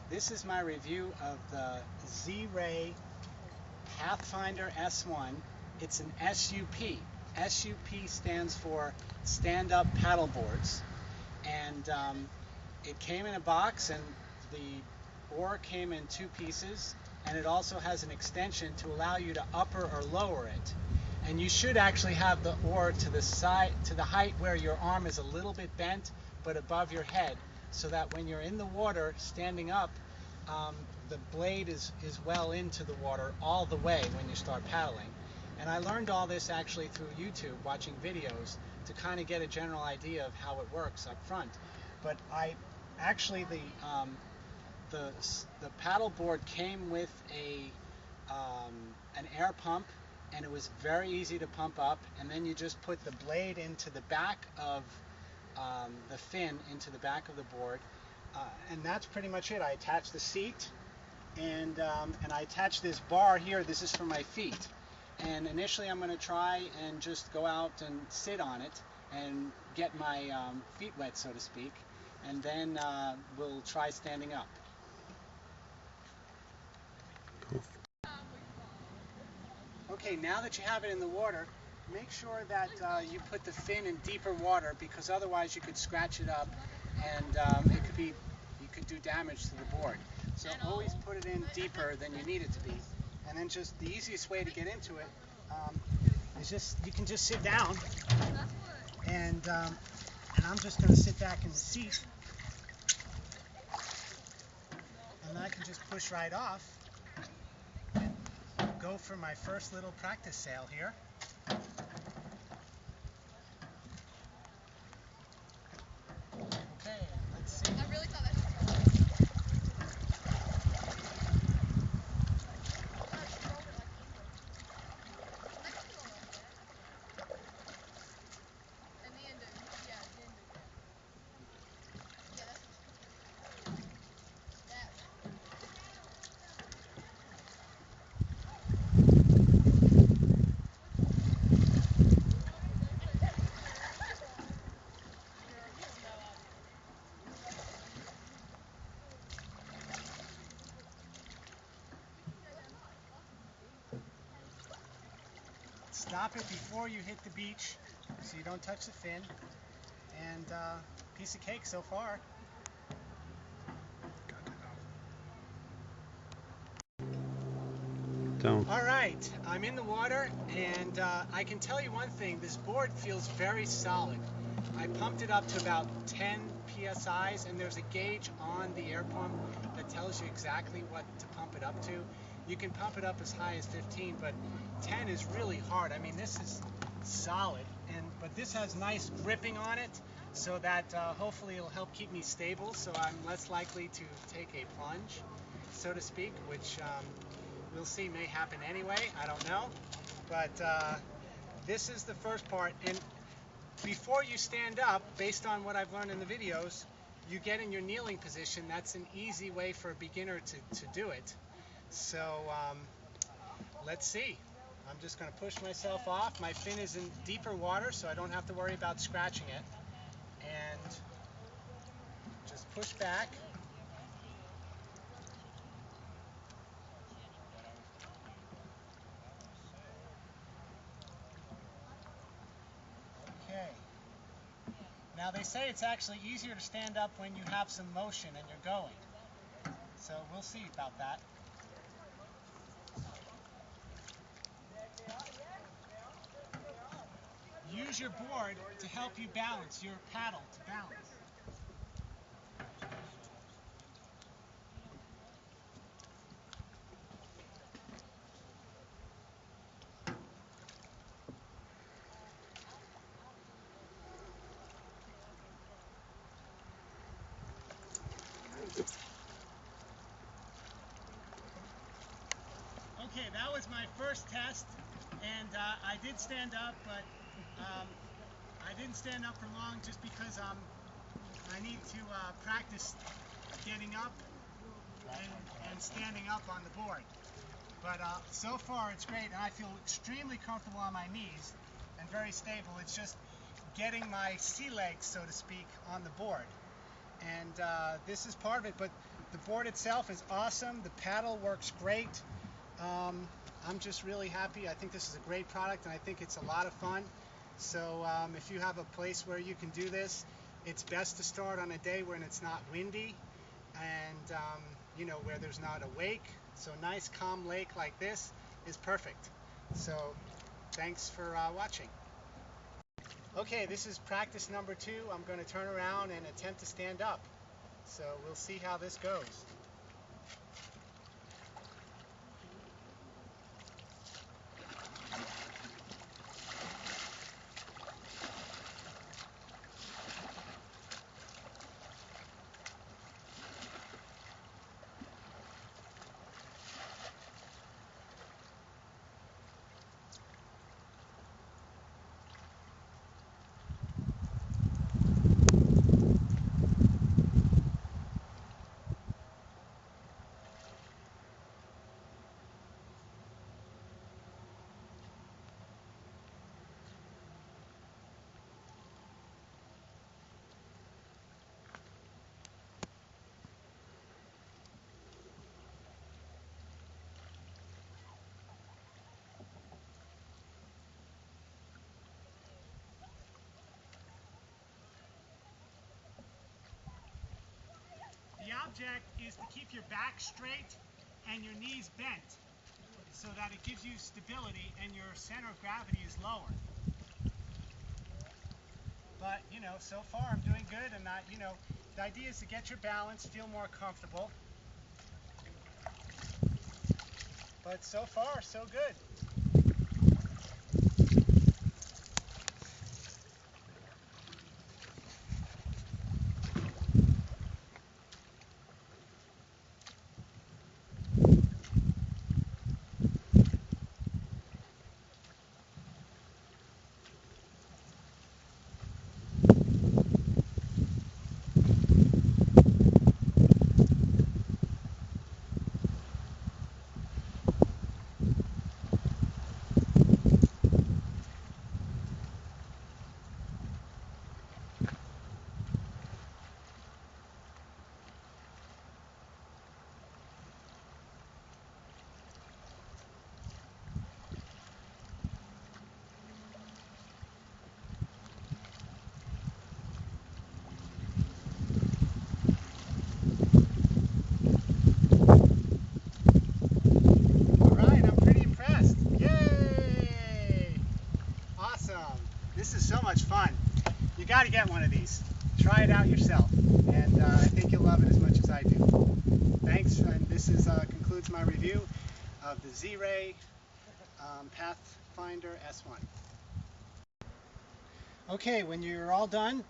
This is my review of the Z-Ray PathFinder S1. It's an SUP. SUP stands for stand-up paddleboards, and it came in a box, and the oar came in two pieces, and it also has an extension to allow you to upper or lower it. And you should actually have the oar to the side, to the height where your arm is a little bit bent, but above your head, so that when you're in the water standing up, the blade is well into the water all the way when you start paddling. And I learned all this actually through YouTube, watching videos, to kind of get a general idea of how it works up front. But the paddleboard came with an air pump, and it was very easy to pump up, and then you just put the blade into the back of the fin into the back of the board, and that's pretty much it. I attached the seat, and I attached this bar here. This is for my feet, and initially I'm going to try and just go out and sit on it and get my feet wet, so to speak, and then we'll try standing up. Okay, now that you have it in the water, make sure that you put the fin in deeper water, because otherwise you could scratch it up, and you could do damage to the board. So always put it in deeper than you need it to be. And then just the easiest way to get into it is you can just sit down, and I'm just going to sit back in the seat, and I can just push right off. Go for my first little practice sail here. Okay, let's see. I really thought that. Stop it before you hit the beach, so you don't touch the fin. And piece of cake so far. Don't. All right, I'm in the water, and I can tell you one thing: this board feels very solid. I pumped it up to about 10 psi's, and there's a gauge on the air pump that tells you exactly what to pump it up to. You can pump it up as high as 15, but 10 is really hard. I mean, this is solid, but this has nice gripping on it, so that hopefully it'll help keep me stable, so I'm less likely to take a plunge, so to speak, which we'll see, may happen anyway. I don't know. But this is the first part. And before you stand up, based on what I've learned in the videos, you get in your kneeling position. That's an easy way for a beginner to do it. So let's see. I'm just going to push myself off. My fin is in deeper water, so I don't have to worry about scratching it. And just push back. Okay. Now they say it's actually easier to stand up when you have some motion and you're going. So we'll see about that. Use your board to help you balance, your paddle to balance. Okay, that was my first test, and I did stand up, but I didn't stand up for long just because I need to practice getting up and standing up on the board. But so far it's great, and I feel extremely comfortable on my knees and very stable. It's just getting my sea legs, so to speak, on the board. And this is part of it, but The board itself is awesome. The paddle works great. I'm just really happy. I think this is a great product, and I think it's a lot of fun. So if you have a place where you can do this, it's best to start on a day when it's not windy and you know, where there's not a wake. So a nice calm lake like this is perfect. So thanks for watching. Okay, this is practice number 2. I'm going to turn around and attempt to stand up. So we'll see how this goes. The object is to keep your back straight and your knees bent so that it gives you stability and your center of gravity is lower. But, you know, so far I'm doing good, and you know, the idea is to get your balance, feel more comfortable. But so far, so good. This is so much fun. You got to get one of these. Try it out yourself, and I think you'll love it as much as I do. Thanks, and this is concludes my review of the Z-Ray PathFinder S1. Okay, when you're all done,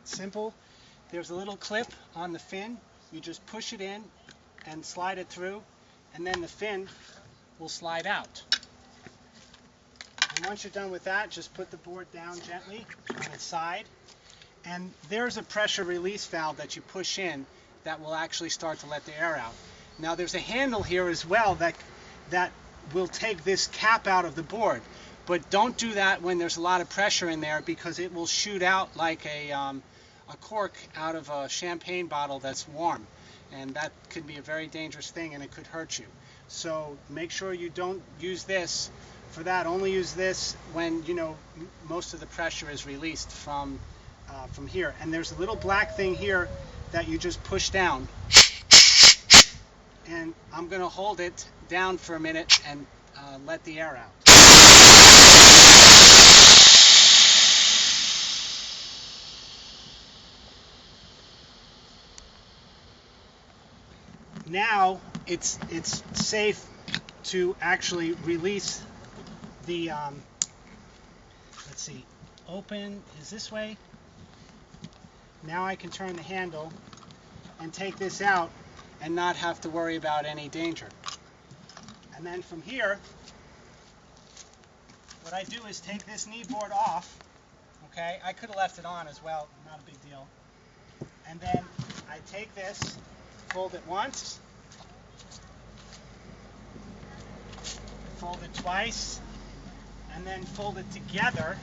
simple. There's a little clip on the fin. You just push it in and slide it through, and then the fin will slide out. And once you're done with that, just put the board down gently on its side. And there's a pressure release valve that you push in that will actually start to let the air out. Now there's a handle here as well that will take this cap out of the board. But don't do that when there's a lot of pressure in there, because it will shoot out like a cork out of a champagne bottle that's warm. And that could be a very dangerous thing, and it could hurt you. So make sure you don't use this for that. Only use this when, you know, most of the pressure is released from here. And there's a little black thing here that you just push down. And I'm going to hold it down for a minute and let the air out. Now it's safe to actually release the let's see, open is this way. Now I can turn the handle and take this out and not have to worry about any danger. And then from here, what I do is take this knee board off. Okay, I could have left it on as well, not a big deal. And then I take this, fold it once, fold it twice, and then fold it together